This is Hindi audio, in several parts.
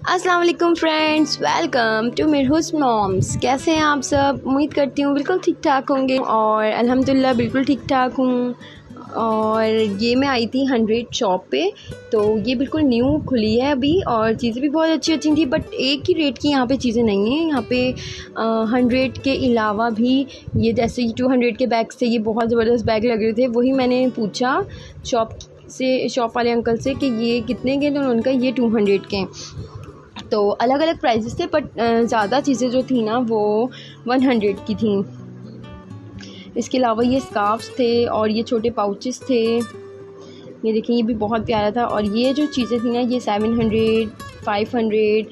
अस्सलाम वालेकुम फ्रेंड्स, वेलकम टू मिरहुस मॉम्स। कैसे हैं आप सब? उम्मीद करती हूँ बिल्कुल ठीक ठाक होंगे और अल्हम्दुलिल्लाह बिल्कुल ठीक ठाक हूँ। और ये मैं आई थी 100 शॉप पे, तो ये बिल्कुल न्यू खुली है अभी और चीज़ें भी बहुत अच्छी अच्छी थी, बट एक ही रेट की यहाँ पे चीज़ें नहीं हैं। यहाँ पे 100 के अलावा भी ये जैसे 200 के बैग से ये बहुत ज़बरदस्त बैग लग रहे थे। वही मैंने पूछा शॉप वाले अंकल से कि ये कितने के, तो उनका ये 200 के। तो अलग अलग प्राइसेस थे, बट ज़्यादा चीज़ें जो थी ना वो 100 की थी। इसके अलावा ये स्कार्फ्स थे और ये छोटे पाउचेस थे। ये देखिए, ये भी बहुत प्यारा था। और ये जो चीज़ें थी ना, ये 700, 500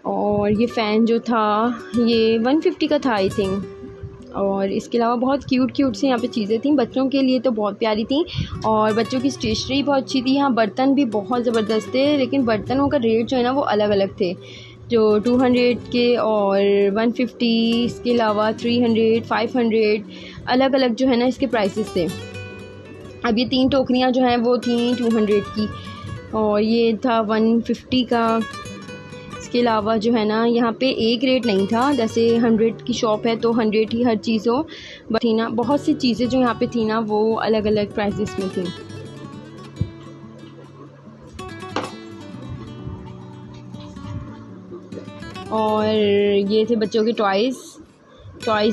और ये फ़ैन जो था ये 150 का था आई थिंक। और इसके अलावा बहुत क्यूट से यहाँ पे चीज़ें थी, बच्चों के लिए तो बहुत प्यारी थी। और बच्चों की स्टेशनरी बहुत अच्छी थी। यहाँ बर्तन भी बहुत ज़बरदस्त थे, लेकिन बर्तनों का रेट जो है ना वो अलग अलग थे, जो 200 के और 150, इसके अलावा 300, 500 अलग अलग जो है ना इसके प्राइसेस थे। अब ये 3 टोकरियाँ जो हैं वो थी 200 की और ये था 150 का। इसके अलावा जो है ना यहाँ पे एक रेट नहीं था, जैसे 100 की शॉप है तो 100 ही हर चीज़ हो, बट थी ना बहुत सी चीज़ें जो यहाँ पे थी ना वो अलग अलग प्राइसेस में थी। और ये थे बच्चों के टॉयज़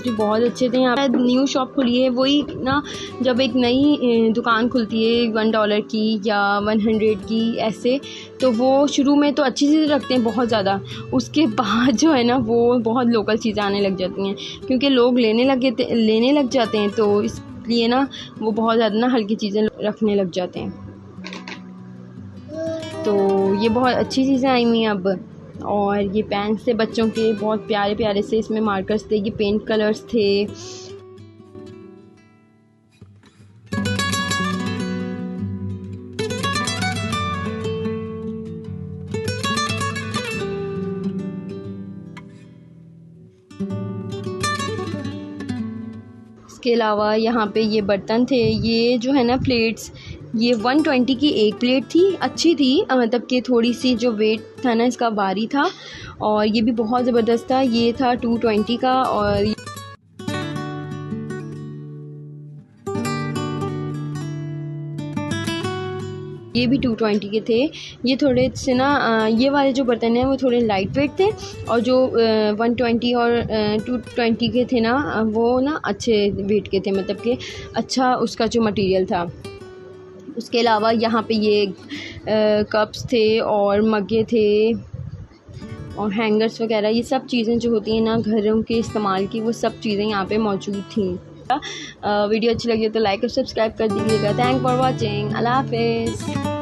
भी बहुत अच्छे थे। यहाँ पे न्यू शॉप खुली है, वही ना जब एक नई दुकान खुलती है $1 की या 100 की ऐसे, तो वो शुरू में तो अच्छी चीज़ें रखते हैं बहुत ज़्यादा, उसके बाद जो है ना वो बहुत लोकल चीज़ें आने लग जाती हैं, क्योंकि लोग लेने लग जाते हैं, तो इसलिए ना वो बहुत ज़्यादा ना हल्की चीज़ें रखने लग जाते हैं। तो ये बहुत अच्छी चीज़ें आई हुई हैं अब। और ये पेन्स थे बच्चों के, बहुत प्यारे प्यारे से, इसमें मार्कर्स थे, ये पेंट कलर्स थे। इसके अलावा यहाँ पे ये बर्तन थे, ये जो है ना प्लेट्स, ये 120 की एक प्लेट थी, अच्छी थी, मतलब कि थोड़ी सी जो वेट था ना इसका भारी था। और ये भी बहुत ज़बरदस्त था, ये था 220 का। और ये भी 220 के थे। ये थोड़े से ना ये वाले जो बर्तन हैं वो थोड़े लाइट वेट थे, और जो 120 और 220 के थे ना वो ना अच्छे वेट के थे, मतलब कि अच्छा उसका जो मटेरियल था। उसके अलावा यहाँ पे ये कप्स थे और मग्गे थे और हैंगर्स वगैरह, ये सब चीज़ें जो होती हैं ना घरों के इस्तेमाल की, वो सब चीज़ें यहाँ पे मौजूद थी। वीडियो अच्छी लगी तो लाइक और सब्सक्राइब कर दीजिएगा। Thank for watching. अल्लाह हाफिज़।